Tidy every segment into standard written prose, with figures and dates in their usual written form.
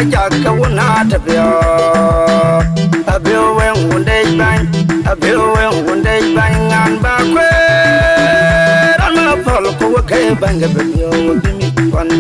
Wajaka will not appear. A bill when one day bang, a bill when one day bang and backward. I'm a follow okay, bang a bill with me one.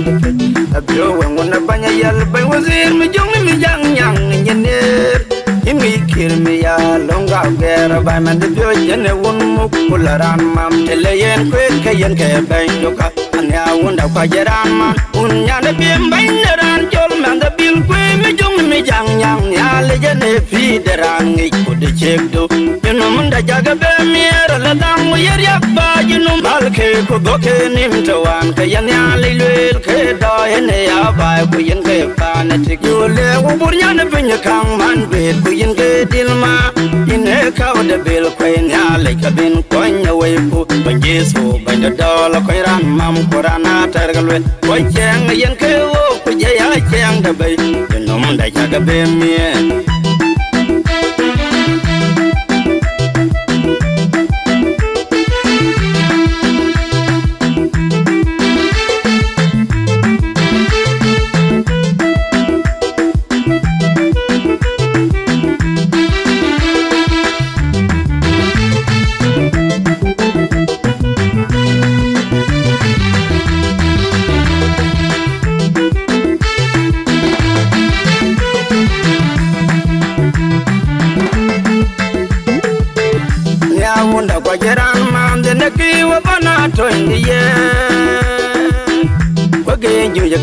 A bill when one bang a yellow bang was in me, young, and you near. He may kill me a long out there by man the bill, and a woman pull around mom till I ain't quick, and get bang your cup. And I wonder why you're on man. Unyana bim binder and jol man the bill quay me jung me young, ya legend feed the rang it could the check do. You know Munda Jaga Bemir, la dam we yapa, you know Malke could go him to one Kayana Lil Keda and a by Kuyan Fanatic. You live Buriana Pinya Kang man with Kuyan Dilma in a cow the bill quay ya like a bin coin away put by Jesu by the dollar Koran Mam Korana Targal. Why can't I yank a Jaya Chang the bay? You know Munda Jaga Bemir.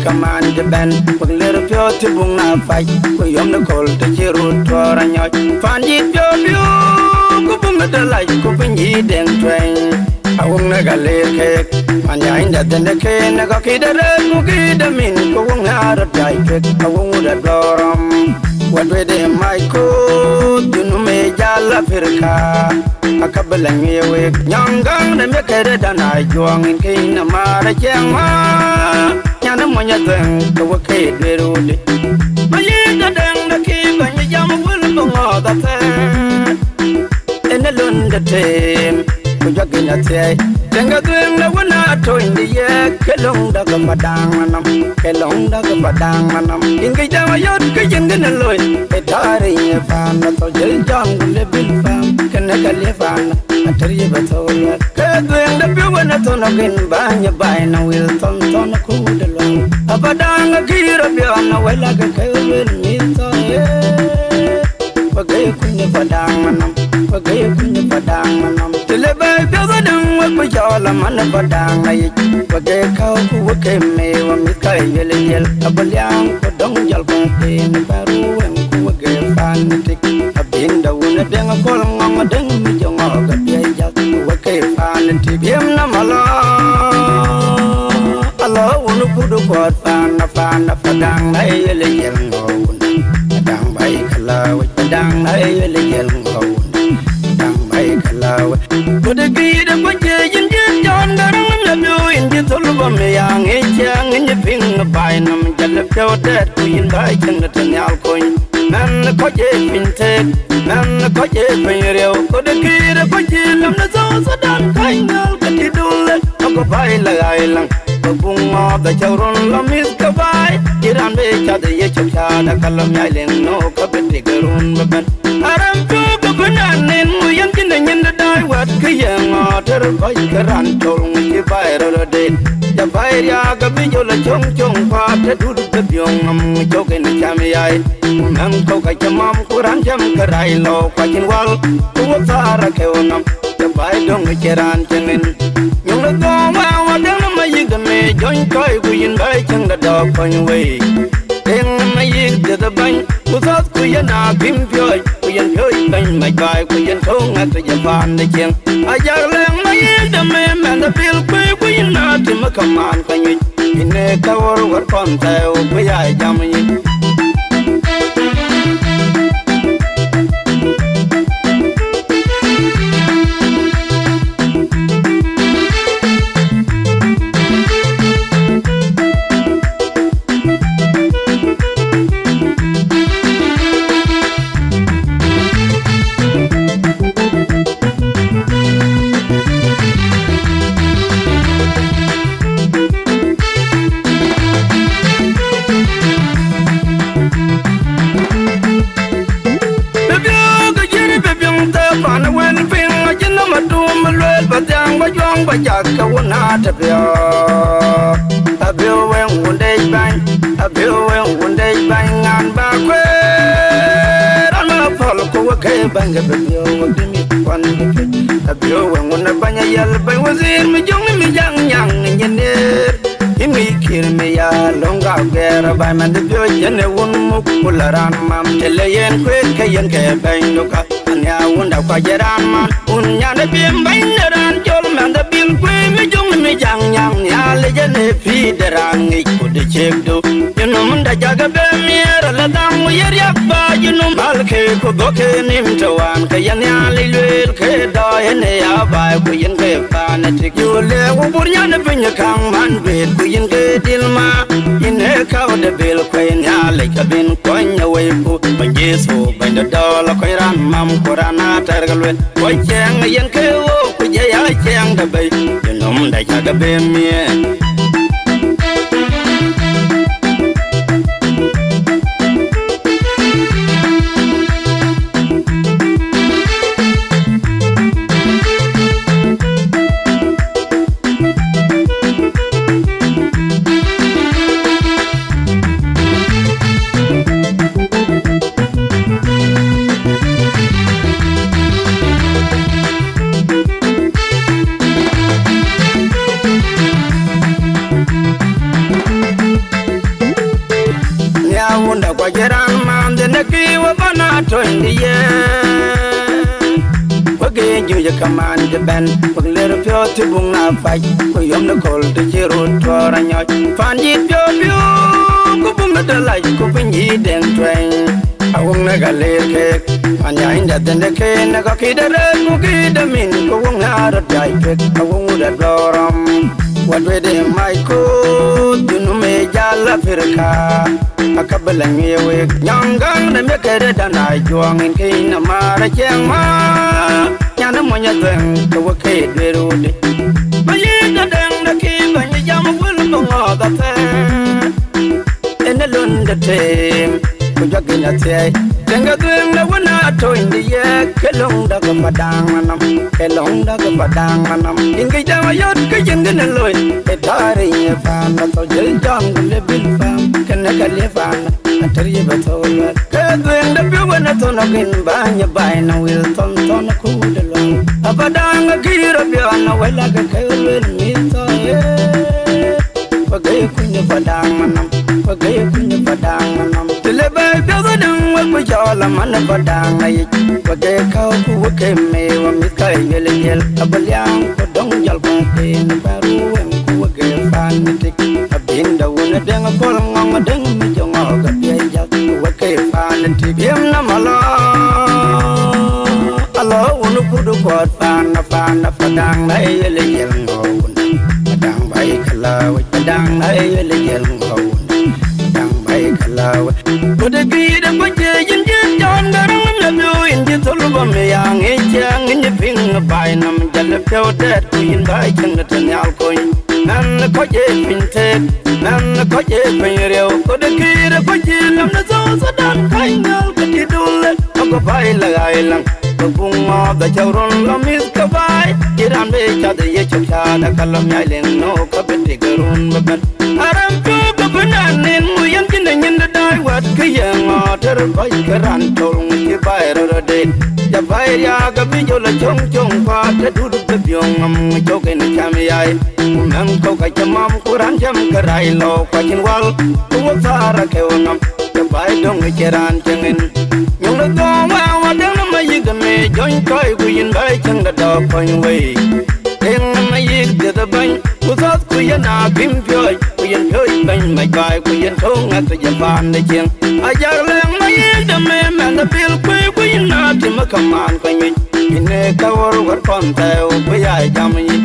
Command the band, with little pure to boom a fight. We on the call to Chiru to Ranyot. Find it your view, go boom at the light, go bring ye then train. I won't make a little cake. And I ain't that the cane, I got kid a red cookie, the min, go on out of die cake. I won't a door. What with him, my coat, you know, me jala pirka. A couple of me awake, young gun, and make it than I join in King Amara Jama. Yana Monya thing, the wicked little day. My year, the keep and the young will go all the time. In the Lunda team, we are going to say, Tenga dream the one I told in the year, Kelong the Gamadang, Kelong the Gamadang, in Gajama Yot, Kajan and Lloyd, a tari, a fan, a soldier, John, the bill farm, Kanaka Lefan, a terrible. Kedwin the pure and a ton of in Banya by no will ton a cool along. A badang a gear of your way like a Kelvin, forgay Queen Padang, forgay Queen Padang, till the baby doesn't work with all a man of Padang. Forgay cow who came me when we carry yell, a balyang, for don't yell in the barrow and who gave fanatic. I've been the one that dang a column on a dang with your mother, okay, fan and TBM Namala. Hello, one who put a quad fan, a padang, a little moon. A dang by Kalaw, a dang, a little moon. Dang by Kalaw. Put a gate of what you John Garan, in the Tolba, young, young, in the ping of Bynum, Jalapio, that we invite in the Tanyal coin. Man, the coche fintech, man, the coche penrio, put a kid of a jail on the zone, so damn kind of the Dule, Ocopaila Island, the boom of the children, Lamis Kabai, Iran Bay, the Yachada, Kalam Island, no Capitigurun, but Aram Pug, Banan, we ain't in the die, what Kayam, or by Karan told me to buy a day. The Baria Gabijola Chong Chong, Pata, do the young, joking the Chamai. Uncle Kachamam, Kuranjam, Karailo, Quakin Wall, who was Arakeonam, the Baidong Cheran Chenin. You look on my Mayigame, join Koi, we invite the dog on your way. Then my yig to the bank, without Kuyana, Pimpioy, we enjoy bang my guy, we enjoy at the Japan the king. I yell my yig the man and the bill, we not in a command when you in a cover or contact, we are jamming. baca kau na tapio abio wen wundai bang abio wen wundai bang ngan ba kwe rana pol ko ke bang abio wundimi kwan abio wen wunda banya yal bang wazir mi jong mi jang nyang nyenir imi kir mi ya longa gera ba man de bio jene wun mukularan mam teleyen kwe kayen ke bang doka anya wunda kwa jeran man unya de bim bang ran jol man de bil kwe mi jong mi jang nyang ya le jene fi deran ngi ko de chekdo yunu munda jaga be mir la dam yer yakba yunu malke ko doke nim tawan kayen ya le lel ke da ene ya ba ko yen ke pa na tik yule wo burnya ne pinya kang man be ko yin ke dilma ine ka de bel ko ya le ka bin ko nya we ko ban yeso ban da dol ko ran mam qur'ana targalwe ko cheng yen ke wo ko je ya cheng da be yunu munda jaga be mir Geran man de neki wa bana to indiye wage ju kaman de ben pagler pyo ti bung na faj ko yom na kol de jiro to ranyo fanji pyo pyo ko bung na dalai ko pinji den twen awung na galer ke anya inda de neki na ko kidare ko kidamin ko wung na ra dai ke awung da doram wadwe de mai ko dunu me jala firka akabalan yewe nyangang na mekere dana juang in kina mara cheng ma nyana monya teng ko ke dwerude bayi da deng na ki banyi jam bul bongo da te ene lunda tem ko jagina te denga deng na wana to indiye kelong da ko padang manam kelong da ko padang manam ingi jama yot ke jengene loy e tare ye fa na to jel jang le bil fa kana kalefan atariye batola kedwen da bi wana to na kin banya bai na wil ton ton ku de lo abadanga kira bi na wala ka kelwen mi to ye bagay kunya padang manam bagay kunya padang manam tele bai bi da dang wa ku jala man padang ai bagay ka ku ke me wa mi kai yel yel abalyang ko dong jal ba ke na baru en ku ke fan tik abinda wona dang ko ngong dang mi jong ga bi ja ku ke fan tik yem na mala alo wonu ku du ko fan na padang ai yel yel ngo padang bai kala wa padang ai yel yel ngo padang bai kala wa de gi de ko je yin yin jon garang na bi in ji tol ba me yang e chang ni ping bai nam jal pyo de ku yin bai chang na tan al ko nan ko je pin te nan ko je pin reo ko de gi de ko je lam na zo sa dan kai ngal ka ti dul ko bai la ai lang ko bung ma da chawron la mis ka bai iran be cha de ye cha da kalam ya len no ko be ti garun ba ban aram ko ba banan nen mu yan tin nen da dai wat ka ya ma ter bai karan tol ki bai ro de ya bai ya ga bi jo la chong chong pa te du du be yong am jo ke na cham yai nan ko ka chamam kuran jam karai lo ka chin wal ku sa ra ke onam ya bai dong ke ran chengin nyong da do ma wa dang na ma yi ga me join kai ku yin bai chang da do point wei deng na ma yi de da ban ku sa ku ya na kim pyoi ku yin pyoi ban mai bai ku yin thong na ta ya ban de cheng a ya leng ma yi da me man da bil ku yin na ti ma kaman ku yin ine ka war kon ta ku ya jam yi